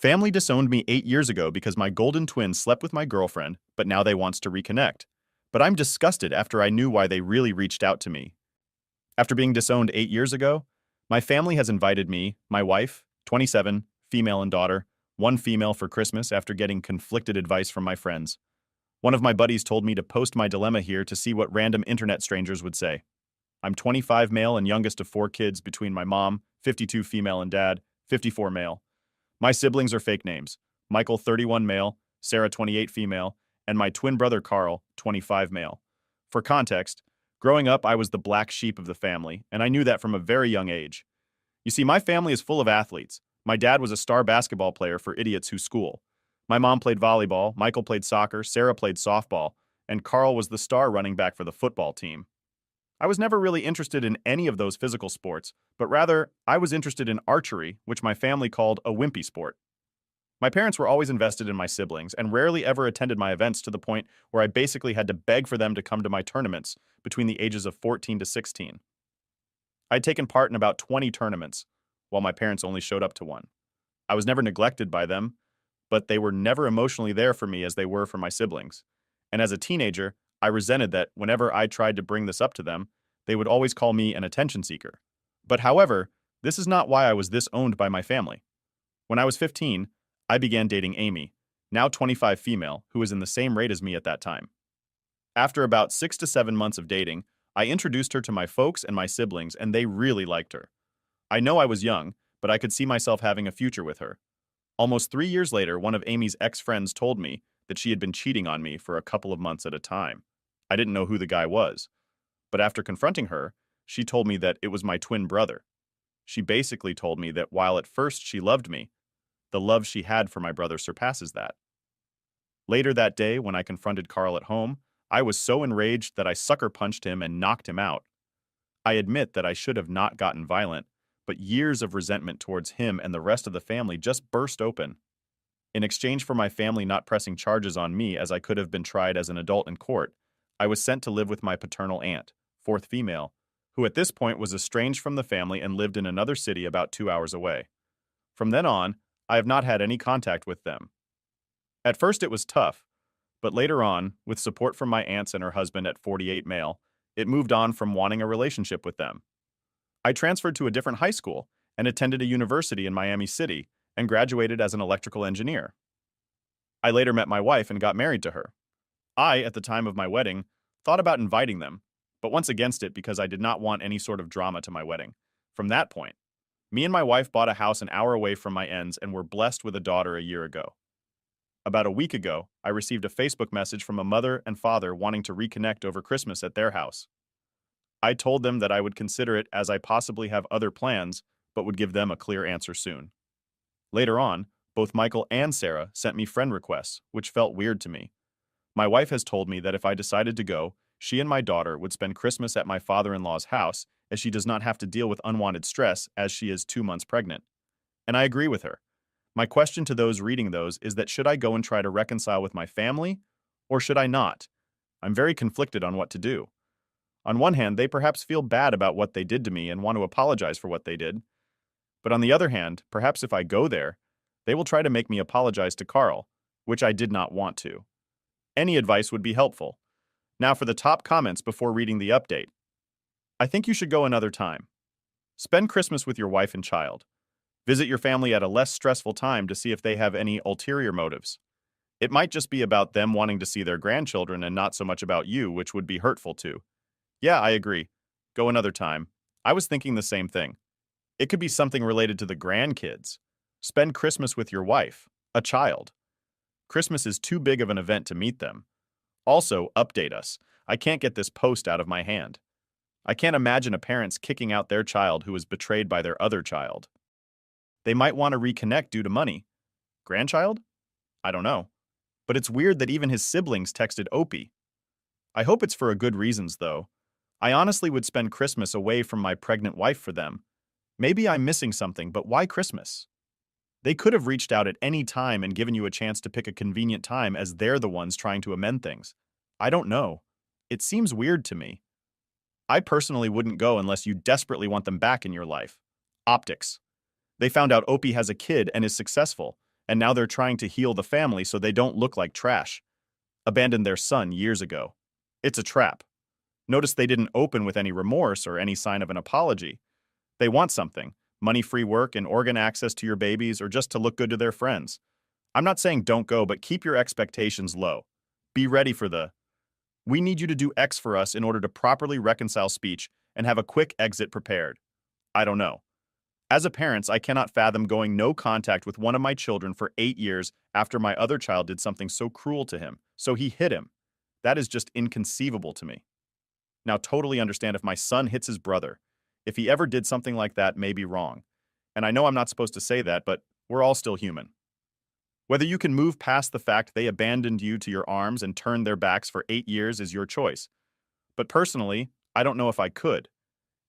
Family disowned me 8 years ago because my golden twin slept with my girlfriend, but now they wants to reconnect. But I'm disgusted after I knew why they really reached out to me. After being disowned 8 years ago, my family has invited me, my wife, 27, female and daughter, one female for Christmas after getting conflicted advice from my friends. One of my buddies told me to post my dilemma here to see what random internet strangers would say. I'm 25 male and youngest of 4 kids between my mom, 52 female and dad, 54 male. My siblings are fake names. Michael, 31 male, Sarah, 28 female, and my twin brother Carl, 25 male. For context, growing up I was the black sheep of the family, and I knew that from a very young age. You see, my family is full of athletes. My dad was a star basketball player for idiots who school. My mom played volleyball, Michael played soccer, Sarah played softball, and Carl was the star running back for the football team. I was never really interested in any of those physical sports, but rather, I was interested in archery, which my family called a wimpy sport. My parents were always invested in my siblings and rarely ever attended my events to the point where I basically had to beg for them to come to my tournaments between the ages of 14 to 16. I'd taken part in about 20 tournaments, while my parents only showed up to one. I was never neglected by them, but they were never emotionally there for me as they were for my siblings. And as a teenager, I resented that whenever I tried to bring this up to them, they would always call me an attention seeker. But however, this is not why I was disowned by my family. When I was 15, I began dating Amy, now 25 female, who was in the same rate as me at that time. After about 6 to 7 months of dating, I introduced her to my folks and my siblings, and they really liked her. I know I was young, but I could see myself having a future with her. Almost 3 years later, one of Amy's ex-friends told me that she had been cheating on me for a couple of months at a time. I didn't know who the guy was. But after confronting her, she told me that it was my twin brother. She basically told me that while at first she loved me, the love she had for my brother surpasses that. Later that day, when I confronted Carl at home, I was so enraged that I sucker punched him and knocked him out. I admit that I should have not gotten violent, but years of resentment towards him and the rest of the family just burst open. In exchange for my family not pressing charges on me as I could have been tried as an adult in court, I was sent to live with my paternal aunt, fourth female, who at this point was estranged from the family and lived in another city about 2 hours away. From then on, I have not had any contact with them. At first it was tough, but later on, with support from my aunts and her husband at 48 male, it moved on from wanting a relationship with them. I transferred to a different high school and attended a university in Miami City and graduated as an electrical engineer. I later met my wife and got married to her. I, at the time of my wedding, thought about inviting them, but once against it because I did not want any sort of drama to my wedding. From that point, me and my wife bought a house an hour away from my ends and were blessed with a daughter a year ago. About a week ago, I received a Facebook message from a mother and father wanting to reconnect over Christmas at their house. I told them that I would consider it as I possibly have other plans, but would give them a clear answer soon. Later on, both Michael and Sarah sent me friend requests, which felt weird to me. My wife has told me that if I decided to go, she and my daughter would spend Christmas at my father-in-law's house as she does not have to deal with unwanted stress as she is 2 months pregnant. And I agree with her. My question to those reading those is that should I go and try to reconcile with my family, or should I not? I'm very conflicted on what to do. On one hand, they perhaps feel bad about what they did to me and want to apologize for what they did. But on the other hand, perhaps if I go there, they will try to make me apologize to Carl, which I did not want to. Any advice would be helpful. Now for the top comments before reading the update. I think you should go another time. Spend Christmas with your wife and child. Visit your family at a less stressful time to see if they have any ulterior motives. It might just be about them wanting to see their grandchildren and not so much about you, which would be hurtful too. Yeah, I agree. Go another time. I was thinking the same thing. It could be something related to the grandkids. Spend Christmas with your wife, a child. Christmas is too big of an event to meet them. Also, update us. I can't get this post out of my hand. I can't imagine a parent's kicking out their child who was betrayed by their other child. They might want to reconnect due to money. Grandchild? I don't know. But it's weird that even his siblings texted Opie. I hope it's for a good reasons, though. I honestly would spend Christmas away from my pregnant wife for them. Maybe I'm missing something, but why Christmas? They could have reached out at any time and given you a chance to pick a convenient time as they're the ones trying to amend things. I don't know. It seems weird to me. I personally wouldn't go unless you desperately want them back in your life. Optics. They found out Opie has a kid and is successful, and now they're trying to heal the family so they don't look like trash. Abandoned their son years ago. It's a trap. Notice they didn't open with any remorse or any sign of an apology. They want something, money-free work and organ access to your babies or just to look good to their friends. I'm not saying don't go, but keep your expectations low. Be ready for we need you to do X for us in order to properly reconcile speech and have a quick exit prepared. I don't know. As a parent, I cannot fathom going no contact with one of my children for 8 years after my other child did something so cruel to him, so he hit him. That is just inconceivable to me. Now, totally understand if my son hits his brother. If he ever did something like that, may be wrong. And I know I'm not supposed to say that, but we're all still human. Whether you can move past the fact they abandoned you to your arms and turned their backs for 8 years is your choice. But personally, I don't know if I could.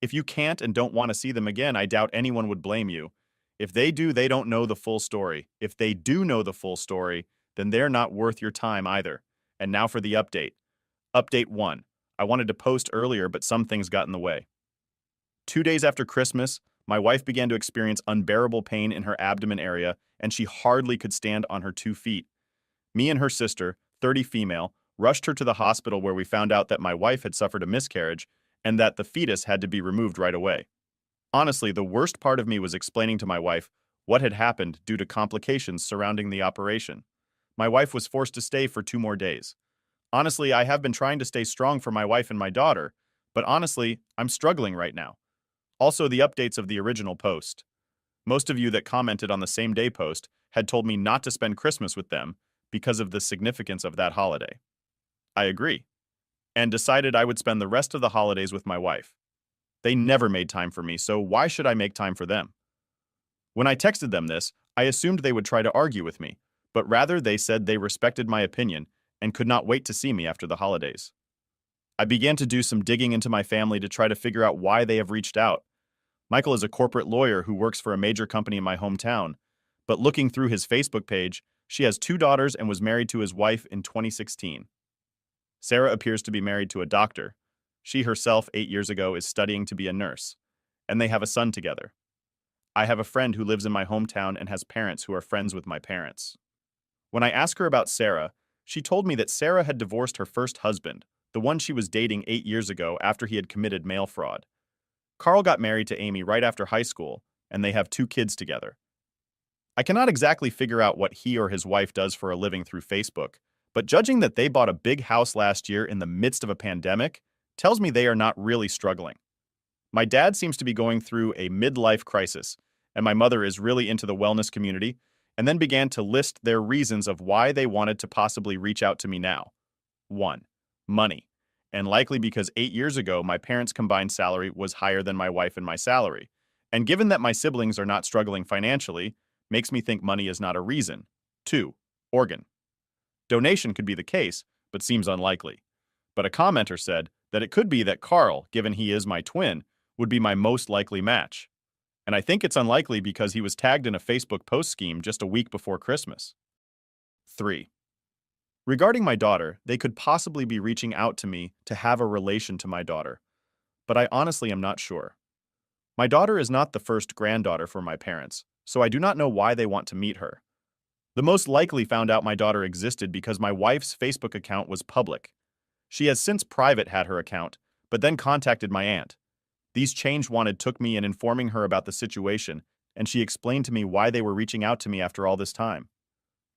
If you can't and don't want to see them again, I doubt anyone would blame you. If they do, they don't know the full story. If they do know the full story, then they're not worth your time either. And now for the update. Update 1. I wanted to post earlier, but some things got in the way. 2 days after Christmas, my wife began to experience unbearable pain in her abdomen area, and she hardly could stand on her 2 feet. Me and her sister, 30 female, rushed her to the hospital where we found out that my wife had suffered a miscarriage and that the fetus had to be removed right away. Honestly, the worst part of me was explaining to my wife what had happened due to complications surrounding the operation. My wife was forced to stay for 2 more days. Honestly, I have been trying to stay strong for my wife and my daughter, but honestly, I'm struggling right now. Also, the updates of the original post. Most of you that commented on the same day post had told me not to spend Christmas with them because of the significance of that holiday. I agree, and decided I would spend the rest of the holidays with my wife. They never made time for me, so why should I make time for them? When I texted them this, I assumed they would try to argue with me, but rather they said they respected my opinion and could not wait to see me after the holidays. I began to do some digging into my family to try to figure out why they have reached out. Michael is a corporate lawyer who works for a major company in my hometown, but looking through his Facebook page, she has 2 daughters and was married to his wife in 2016. Sarah appears to be married to a doctor. She herself, 8 years ago, is studying to be a nurse, and they have a son together. I have a friend who lives in my hometown and has parents who are friends with my parents. When I asked her about Sarah, she told me that Sarah had divorced her first husband, the one she was dating 8 years ago after he had committed mail fraud. Carl got married to Amy right after high school, and they have 2 kids together. I cannot exactly figure out what he or his wife does for a living through Facebook, but judging that they bought a big house last year in the midst of a pandemic tells me they are not really struggling. My dad seems to be going through a midlife crisis, and my mother is really into the wellness community, and then began to list their reasons of why they wanted to possibly reach out to me now. 1. Money. And likely because 8 years ago, my parents' combined salary was higher than my wife and my salary. And given that my siblings are not struggling financially, makes me think money is not a reason. 2. Organ. Donation could be the case, but seems unlikely. But a commenter said that it could be that Carl, given he is my twin, would be my most likely match. And I think it's unlikely because he was tagged in a Facebook post scheme just a week before Christmas. 3. Regarding my daughter, they could possibly be reaching out to me to have a relation to my daughter, but I honestly am not sure. My daughter is not the first granddaughter for my parents, so I do not know why they want to meet her. The most likely found out my daughter existed because my wife's Facebook account was public. She has since private had her account, but then contacted my aunt. These change wanted took me in informing her about the situation, and she explained to me why they were reaching out to me after all this time.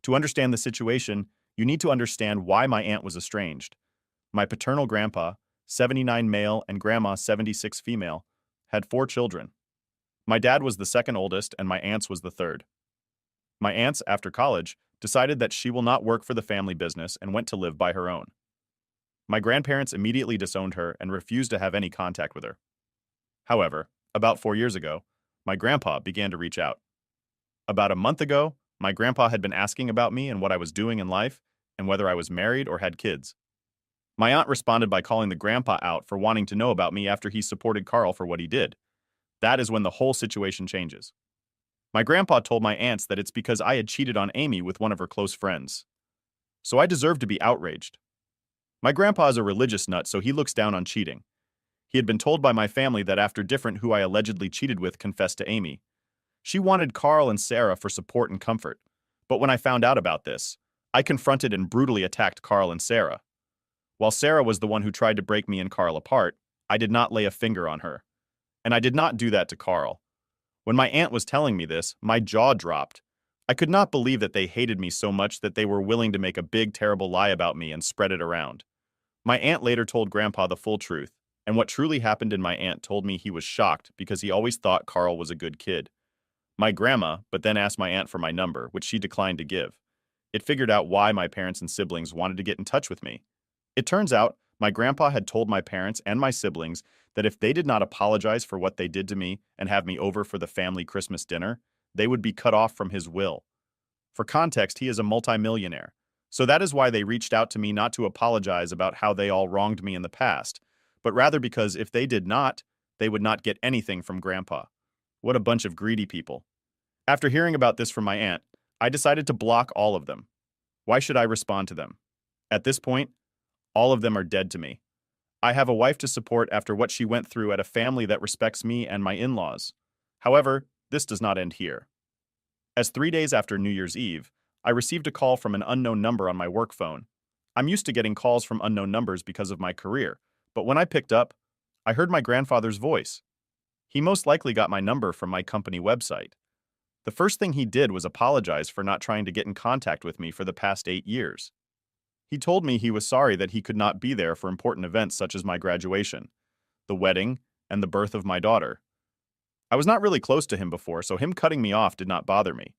To understand the situation, you need to understand why my aunt was estranged. My paternal grandpa, 79 male and grandma, 76 female, had 4 children. My dad was the second oldest and my aunt's was the third. My aunt's, after college, decided that she will not work for the family business and went to live by her own. My grandparents immediately disowned her and refused to have any contact with her. However, about 4 years ago, my grandpa began to reach out. About a month ago, my grandpa had been asking about me and what I was doing in life, and whether I was married or had kids. My aunt responded by calling the grandpa out for wanting to know about me after he supported Carl for what he did. That is when the whole situation changes. My grandpa told my aunts that it's because I had cheated on Amy with one of her close friends. So I deserve to be outraged. My grandpa is a religious nut, so he looks down on cheating. He had been told by my family that after different who I allegedly cheated with confessed to Amy. She wanted Carl and Sarah for support and comfort, But when I found out about this, I confronted and brutally attacked Carl and Sarah. While Sarah was the one who tried to break me and Carl apart, I did not lay a finger on her. And I did not do that to Carl. When my aunt was telling me this, my jaw dropped. I could not believe that they hated me so much that they were willing to make a big, terrible lie about me and spread it around. My aunt later told Grandpa the full truth, and what truly happened and my aunt told me he was shocked because he always thought Carl was a good kid. My grandma, but then asked my aunt for my number, which she declined to give. It figured out why my parents and siblings wanted to get in touch with me. It turns out, my grandpa had told my parents and my siblings that if they did not apologize for what they did to me and have me over for the family Christmas dinner, they would be cut off from his will. For context, he is a multimillionaire. So that is why they reached out to me not to apologize about how they all wronged me in the past, but rather because if they did not, they would not get anything from Grandpa. What a bunch of greedy people. After hearing about this from my aunt, I decided to block all of them. Why should I respond to them? At this point, all of them are dead to me. I have a wife to support after what she went through at a family that respects me and my in-laws. However, this does not end here. As 3 days after New Year's Eve, I received a call from an unknown number on my work phone. I'm used to getting calls from unknown numbers because of my career, but when I picked up, I heard my grandfather's voice. He most likely got my number from my company website. The first thing he did was apologize for not trying to get in contact with me for the past 8 years. He told me he was sorry that he could not be there for important events such as my graduation, the wedding, and the birth of my daughter. I was not really close to him before, so him cutting me off did not bother me.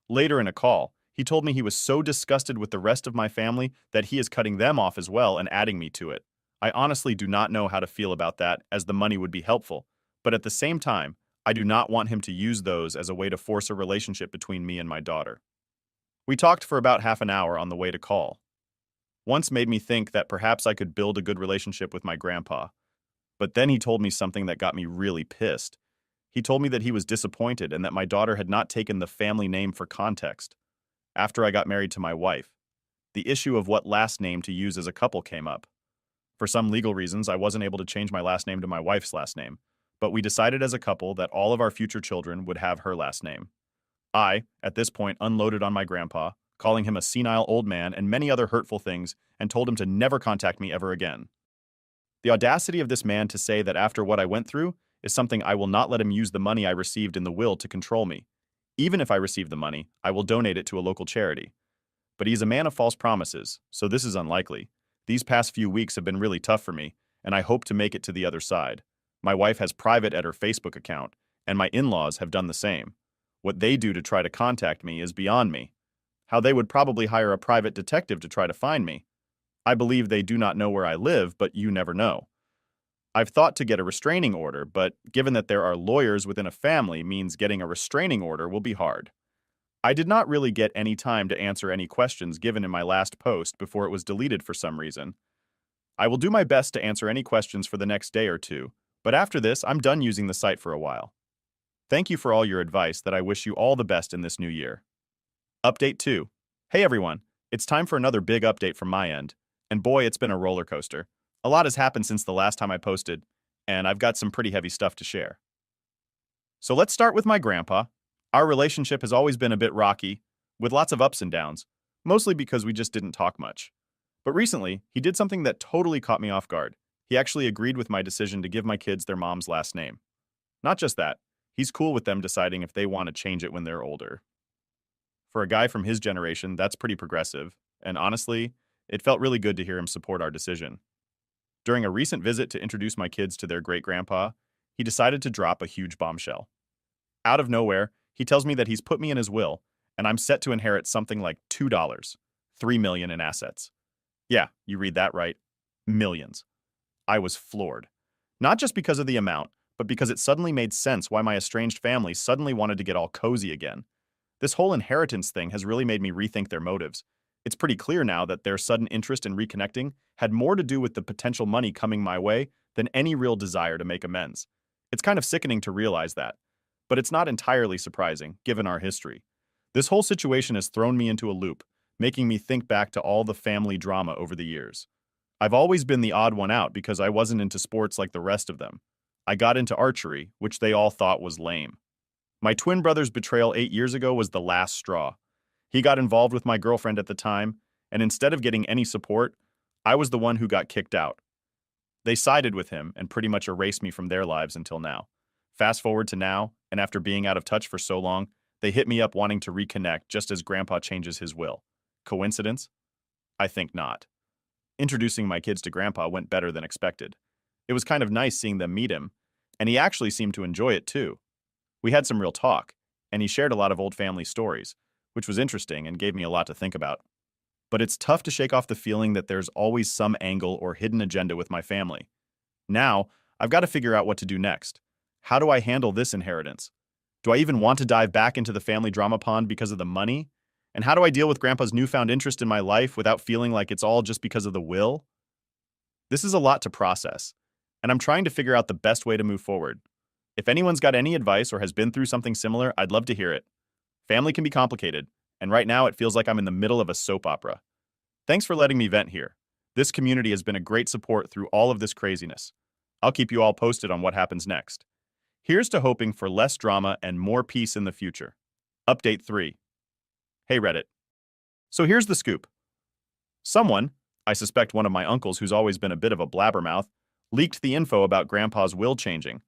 Later in a call, he told me he was so disgusted with the rest of my family that he is cutting them off as well and adding me to it. I honestly do not know how to feel about that, as the money would be helpful, but at the same time, I do not want him to use those as a way to force a relationship between me and my daughter. We talked for about half an hour on the way to call. Once made me think that perhaps I could build a good relationship with my grandpa, but then he told me something that got me really pissed. He told me that he was disappointed and that my daughter had not taken the family name for context. After I got married to my wife, the issue of what last name to use as a couple came up. For some legal reasons, I wasn't able to change my last name to my wife's last name, but we decided as a couple that all of our future children would have her last name. I, at this point, unloaded on my grandpa, calling him a senile old man and many other hurtful things, and told him to never contact me ever again. The audacity of this man to say that after what I went through is something I will not let him use the money I received in the will to control me. Even if I receive the money, I will donate it to a local charity. But he is a man of false promises, so this is unlikely. These past few weeks have been really tough for me, and I hope to make it to the other side. My wife has private at her Facebook account, and my in-laws have done the same. What they do to try to contact me is beyond me. How they would probably hire a private detective to try to find me. I believe they do not know where I live, but you never know. I've thought to get a restraining order, but given that there are lawyers within a family means getting a restraining order will be hard. I did not really get any time to answer any questions given in my last post before it was deleted for some reason. I will do my best to answer any questions for the next day or two, but after this, I'm done using the site for a while. Thank you for all your advice that I wish you all the best in this new year. Update 2. Hey everyone, it's time for another big update from my end. And boy, it's been a roller coaster. A lot has happened since the last time I posted, and I've got some pretty heavy stuff to share. So let's start with my grandpa. Our relationship has always been a bit rocky, with lots of ups and downs, mostly because we just didn't talk much. But recently, he did something that totally caught me off guard. He actually agreed with my decision to give my kids their mom's last name. Not just that, he's cool with them deciding if they want to change it when they're older. For a guy from his generation, that's pretty progressive, and honestly, it felt really good to hear him support our decision. During a recent visit to introduce my kids to their great-grandpa, he decided to drop a huge bombshell. Out of nowhere, he tells me that he's put me in his will, and I'm set to inherit something like $2, $3 million in assets. Yeah, you read that right. Millions. I was floored. Not just because of the amount, but because it suddenly made sense why my estranged family suddenly wanted to get all cozy again. This whole inheritance thing has really made me rethink their motives. It's pretty clear now that their sudden interest in reconnecting had more to do with the potential money coming my way than any real desire to make amends. It's kind of sickening to realize that, but it's not entirely surprising, given our history. This whole situation has thrown me into a loop, making me think back to all the family drama over the years. I've always been the odd one out because I wasn't into sports like the rest of them. I got into archery, which they all thought was lame. My twin brother's betrayal 8 years ago was the last straw. He got involved with my girlfriend at the time, and instead of getting any support, I was the one who got kicked out. They sided with him and pretty much erased me from their lives until now. Fast forward to now, and after being out of touch for so long, they hit me up wanting to reconnect just as Grandpa changes his will. Coincidence? I think not. Introducing my kids to Grandpa went better than expected. It was kind of nice seeing them meet him, and he actually seemed to enjoy it too. We had some real talk, and he shared a lot of old family stories, which was interesting and gave me a lot to think about. But it's tough to shake off the feeling that there's always some angle or hidden agenda with my family. Now, I've got to figure out what to do next. How do I handle this inheritance? Do I even want to dive back into the family drama pond because of the money? And how do I deal with Grandpa's newfound interest in my life without feeling like it's all just because of the will? This is a lot to process, and I'm trying to figure out the best way to move forward. If anyone's got any advice or has been through something similar, I'd love to hear it. Family can be complicated, and right now it feels like I'm in the middle of a soap opera. Thanks for letting me vent here. This community has been a great support through all of this craziness. I'll keep you all posted on what happens next. Here's to hoping for less drama and more peace in the future. Update 3. Hey Reddit. So here's the scoop. Someone, I suspect one of my uncles who's always been a bit of a blabbermouth, leaked the info about Grandpa's will changing.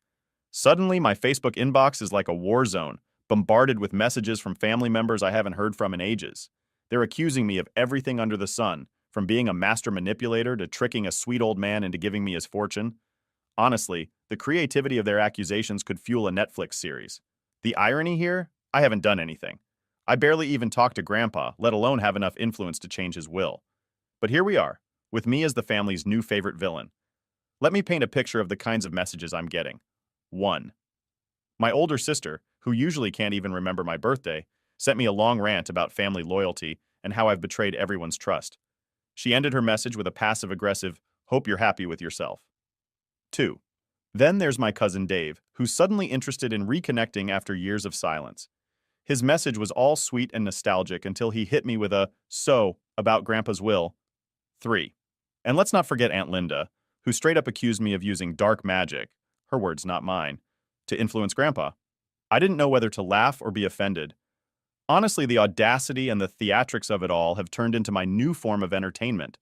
Suddenly, my Facebook inbox is like a war zone, bombarded with messages from family members I haven't heard from in ages. They're accusing me of everything under the sun, from being a master manipulator to tricking a sweet old man into giving me his fortune. Honestly, the creativity of their accusations could fuel a Netflix series. The irony here? I haven't done anything. I barely even talked to Grandpa, let alone have enough influence to change his will. But here we are, with me as the family's new favorite villain. Let me paint a picture of the kinds of messages I'm getting. 1. My older sister, who usually can't even remember my birthday, sent me a long rant about family loyalty and how I've betrayed everyone's trust. She ended her message with a passive-aggressive, "Hope you're happy with yourself." 2. Then there's my cousin Dave, who's suddenly interested in reconnecting after years of silence. His message was all sweet and nostalgic until he hit me with a "so" about Grandpa's will. 3. And let's not forget Aunt Linda, who straight up accused me of using dark magic, her words not mine, to influence Grandpa. I didn't know whether to laugh or be offended. Honestly, the audacity and the theatrics of it all have turned into my new form of entertainment.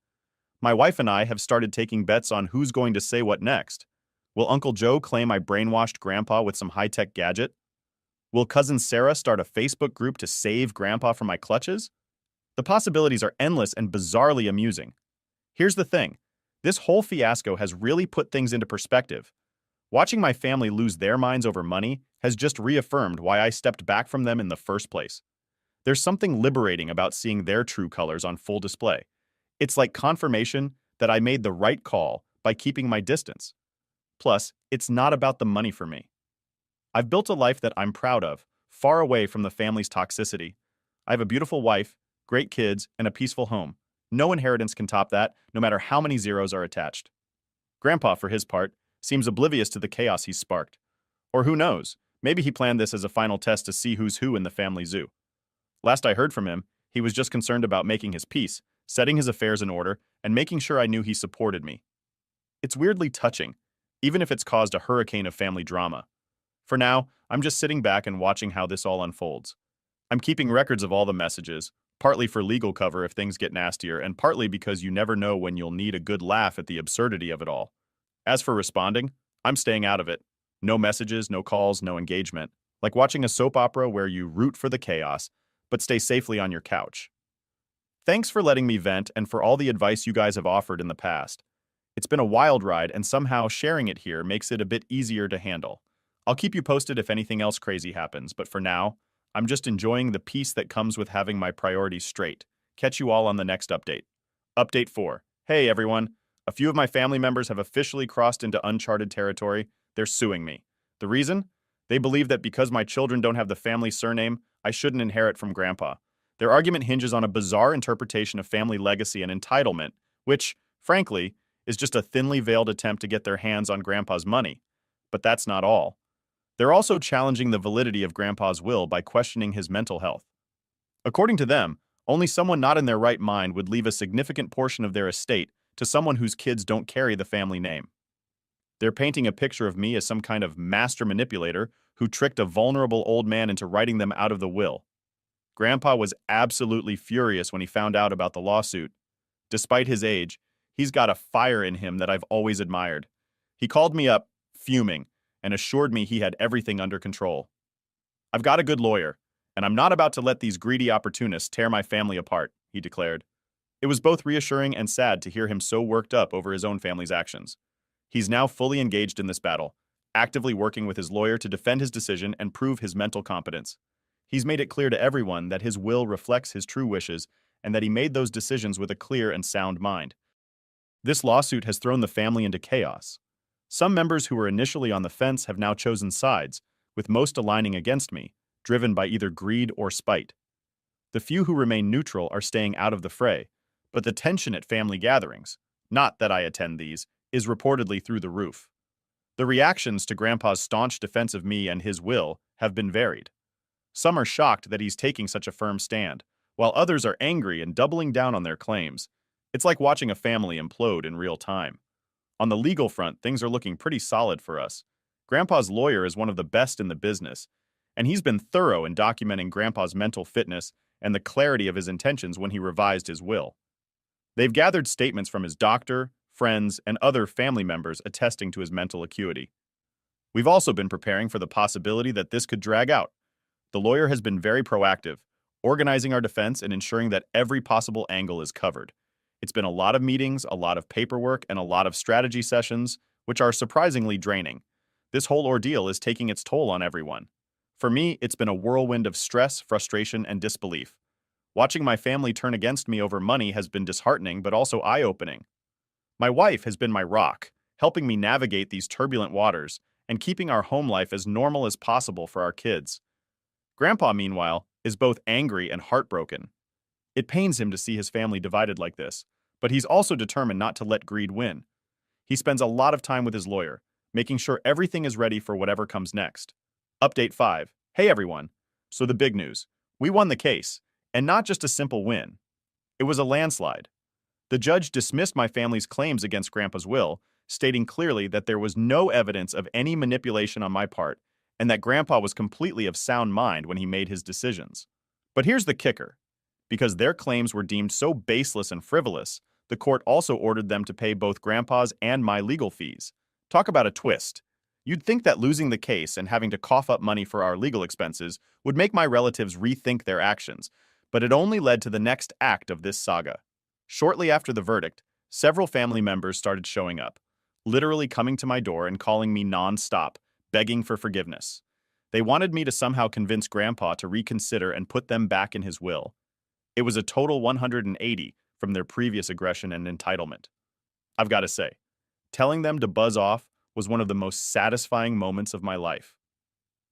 My wife and I have started taking bets on who's going to say what next. Will Uncle Joe claim I brainwashed Grandpa with some high-tech gadget? Will Cousin Sarah start a Facebook group to save Grandpa from my clutches? The possibilities are endless and bizarrely amusing. Here's the thing. This whole fiasco has really put things into perspective. Watching my family lose their minds over money has just reaffirmed why I stepped back from them in the first place. There's something liberating about seeing their true colors on full display. It's like confirmation that I made the right call by keeping my distance. Plus, it's not about the money for me. I've built a life that I'm proud of, far away from the family's toxicity. I have a beautiful wife, great kids, and a peaceful home. No inheritance can top that, no matter how many zeros are attached. Grandpa, for his part, seems oblivious to the chaos he's sparked. Or who knows, maybe he planned this as a final test to see who's who in the family zoo. Last I heard from him, he was just concerned about making his peace, setting his affairs in order, and making sure I knew he supported me. It's weirdly touching, even if it's caused a hurricane of family drama. For now, I'm just sitting back and watching how this all unfolds. I'm keeping records of all the messages, partly for legal cover if things get nastier, and partly because you never know when you'll need a good laugh at the absurdity of it all. As for responding, I'm staying out of it. No messages, no calls, no engagement. Like watching a soap opera where you root for the chaos, but stay safely on your couch. Thanks for letting me vent and for all the advice you guys have offered in the past. It's been a wild ride, and somehow sharing it here makes it a bit easier to handle. I'll keep you posted if anything else crazy happens, but for now, I'm just enjoying the peace that comes with having my priorities straight. Catch you all on the next update. Update 4. Hey everyone. A few of my family members have officially crossed into uncharted territory. They're suing me. The reason? They believe that because my children don't have the family surname, I shouldn't inherit from Grandpa. Their argument hinges on a bizarre interpretation of family legacy and entitlement, which, frankly, is just a thinly veiled attempt to get their hands on Grandpa's money. But that's not all. They're also challenging the validity of Grandpa's will by questioning his mental health. According to them, only someone not in their right mind would leave a significant portion of their estate to someone whose kids don't carry the family name. They're painting a picture of me as some kind of master manipulator who tricked a vulnerable old man into writing them out of the will. Grandpa was absolutely furious when he found out about the lawsuit. Despite his age, he's got a fire in him that I've always admired. He called me up, fuming, and assured me he had everything under control. "I've got a good lawyer, and I'm not about to let these greedy opportunists tear my family apart," he declared. It was both reassuring and sad to hear him so worked up over his own family's actions. He's now fully engaged in this battle, actively working with his lawyer to defend his decision and prove his mental competence. He's made it clear to everyone that his will reflects his true wishes and that he made those decisions with a clear and sound mind. This lawsuit has thrown the family into chaos. Some members who were initially on the fence have now chosen sides, with most aligning against me, driven by either greed or spite. The few who remain neutral are staying out of the fray, but the tension at family gatherings, not that I attend these, is reportedly through the roof. The reactions to Grandpa's staunch defense of me and his will have been varied. Some are shocked that he's taking such a firm stand, while others are angry and doubling down on their claims. It's like watching a family implode in real time. On the legal front, things are looking pretty solid for us. Grandpa's lawyer is one of the best in the business, and he's been thorough in documenting Grandpa's mental fitness and the clarity of his intentions when he revised his will. They've gathered statements from his doctor, friends, and other family members attesting to his mental acuity. We've also been preparing for the possibility that this could drag out. The lawyer has been very proactive, organizing our defense and ensuring that every possible angle is covered. It's been a lot of meetings, a lot of paperwork, and a lot of strategy sessions, which are surprisingly draining. This whole ordeal is taking its toll on everyone. For me, it's been a whirlwind of stress, frustration, and disbelief. Watching my family turn against me over money has been disheartening but also eye-opening. My wife has been my rock, helping me navigate these turbulent waters and keeping our home life as normal as possible for our kids. Grandpa, meanwhile, is both angry and heartbroken. It pains him to see his family divided like this, but he's also determined not to let greed win. He spends a lot of time with his lawyer, making sure everything is ready for whatever comes next. Update 5. Hey everyone. So the big news. We won the case, and not just a simple win. It was a landslide. The judge dismissed my family's claims against Grandpa's will, stating clearly that there was no evidence of any manipulation on my part, and that Grandpa was completely of sound mind when he made his decisions. But here's the kicker. Because their claims were deemed so baseless and frivolous, the court also ordered them to pay both Grandpa's and my legal fees. Talk about a twist. You'd think that losing the case and having to cough up money for our legal expenses would make my relatives rethink their actions, but it only led to the next act of this saga. Shortly after the verdict, several family members started showing up, literally coming to my door and calling me non-stop, begging for forgiveness. They wanted me to somehow convince Grandpa to reconsider and put them back in his will. It was a total 180 from their previous aggression and entitlement. I've got to say, telling them to buzz off was one of the most satisfying moments of my life.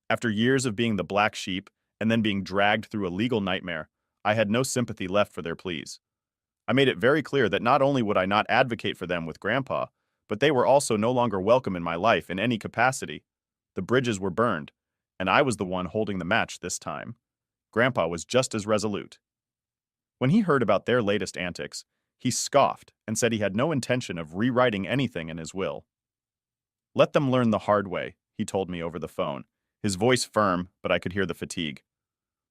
After years of being the black sheep and then being dragged through a legal nightmare, I had no sympathy left for their pleas. I made it very clear that not only would I not advocate for them with Grandpa, but they were also no longer welcome in my life in any capacity. The bridges were burned, and I was the one holding the match this time. Grandpa was just as resolute. When he heard about their latest antics, he scoffed and said he had no intention of rewriting anything in his will. "Let them learn the hard way," he told me over the phone, his voice firm, but I could hear the fatigue.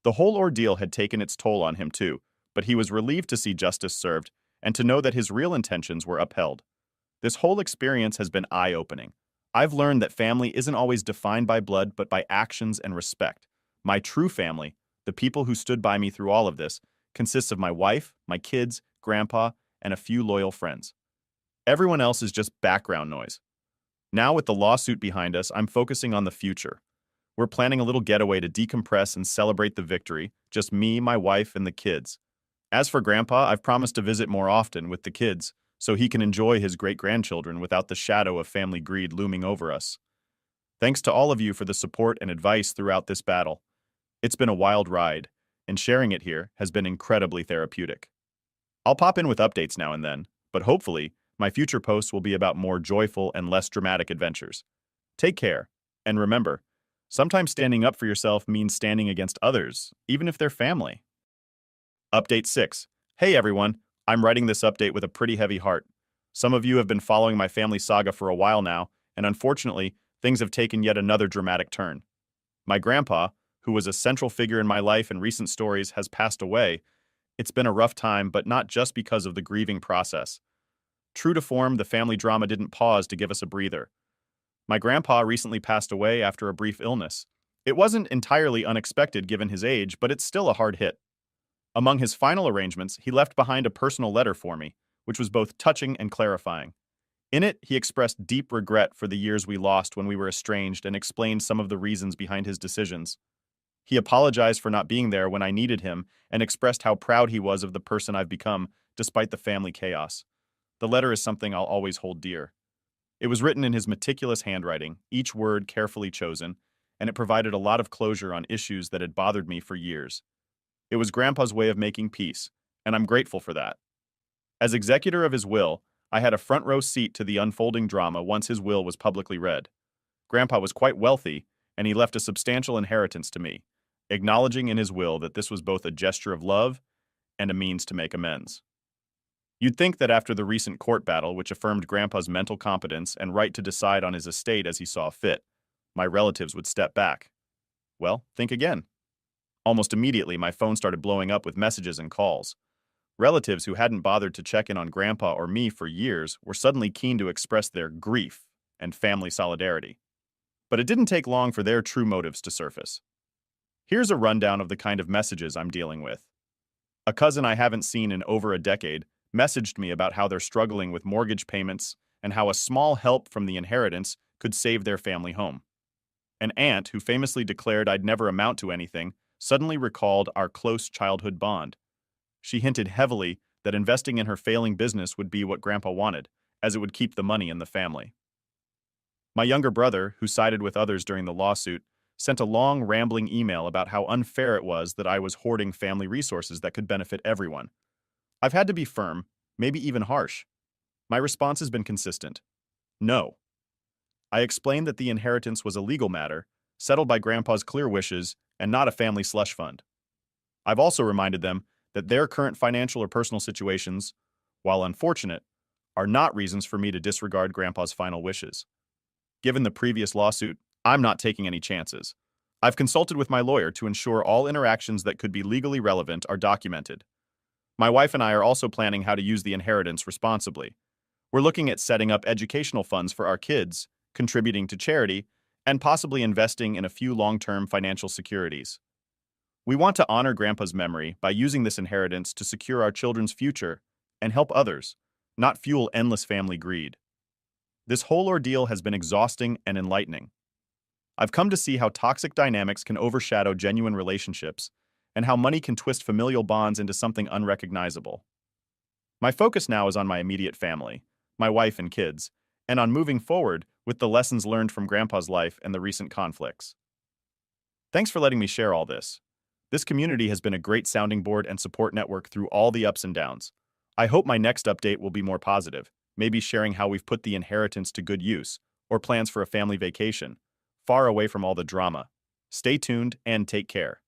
The whole ordeal had taken its toll on him too, but he was relieved to see justice served and to know that his real intentions were upheld. This whole experience has been eye-opening. I've learned that family isn't always defined by blood but by actions and respect. My true family, the people who stood by me through all of this, consists of my wife, my kids, Grandpa, and a few loyal friends. Everyone else is just background noise. Now with the lawsuit behind us, I'm focusing on the future. We're planning a little getaway to decompress and celebrate the victory, just me, my wife, and the kids. As for Grandpa, I've promised to visit more often with the kids, so he can enjoy his great-grandchildren without the shadow of family greed looming over us. Thanks to all of you for the support and advice throughout this battle. It's been a wild ride, and sharing it here has been incredibly therapeutic. I'll pop in with updates now and then, but hopefully, my future posts will be about more joyful and less dramatic adventures. Take care, and remember, sometimes standing up for yourself means standing against others, even if they're family. Update 6. Hey everyone, I'm writing this update with a pretty heavy heart. Some of you have been following my family saga for a while now, and unfortunately, things have taken yet another dramatic turn. My grandpa, who was a central figure in my life in recent stories, has passed away, it's been a rough time, but not just because of the grieving process. True to form, the family drama didn't pause to give us a breather. My grandpa recently passed away after a brief illness. It wasn't entirely unexpected given his age, but it's still a hard hit. Among his final arrangements, he left behind a personal letter for me, which was both touching and clarifying. In it, he expressed deep regret for the years we lost when we were estranged and explained some of the reasons behind his decisions. He apologized for not being there when I needed him and expressed how proud he was of the person I've become, despite the family chaos. The letter is something I'll always hold dear. It was written in his meticulous handwriting, each word carefully chosen, and it provided a lot of closure on issues that had bothered me for years. It was Grandpa's way of making peace, and I'm grateful for that. As executor of his will, I had a front row seat to the unfolding drama once his will was publicly read. Grandpa was quite wealthy, and he left a substantial inheritance to me, acknowledging in his will that this was both a gesture of love and a means to make amends. You'd think that after the recent court battle, which affirmed Grandpa's mental competence and right to decide on his estate as he saw fit, my relatives would step back. Well, think again. Almost immediately, my phone started blowing up with messages and calls. Relatives who hadn't bothered to check in on Grandpa or me for years were suddenly keen to express their grief and family solidarity. But it didn't take long for their true motives to surface. Here's a rundown of the kind of messages I'm dealing with. A cousin I haven't seen in over a decade messaged me about how they're struggling with mortgage payments and how a small help from the inheritance could save their family home. An aunt who famously declared I'd never amount to anything suddenly recalled our close childhood bond. She hinted heavily that investing in her failing business would be what Grandpa wanted, as it would keep the money in the family. My younger brother, who sided with others during the lawsuit, sent a long, rambling email about how unfair it was that I was hoarding family resources that could benefit everyone. I've had to be firm, maybe even harsh. My response has been consistent. No. I explained that the inheritance was a legal matter, settled by Grandpa's clear wishes, and not a family slush fund. I've also reminded them that their current financial or personal situations, while unfortunate, are not reasons for me to disregard Grandpa's final wishes. Given the previous lawsuit, I'm not taking any chances. I've consulted with my lawyer to ensure all interactions that could be legally relevant are documented. My wife and I are also planning how to use the inheritance responsibly. We're looking at setting up educational funds for our kids, contributing to charity, and possibly investing in a few long-term financial securities. We want to honor Grandpa's memory by using this inheritance to secure our children's future and help others, not fuel endless family greed. This whole ordeal has been exhausting and enlightening. I've come to see how toxic dynamics can overshadow genuine relationships and how money can twist familial bonds into something unrecognizable. My focus now is on my immediate family, my wife and kids, and on moving forward with the lessons learned from Grandpa's life and the recent conflicts. Thanks for letting me share all this. This community has been a great sounding board and support network through all the ups and downs. I hope my next update will be more positive, maybe sharing how we've put the inheritance to good use, or plans for a family vacation, far away from all the drama. Stay tuned and take care.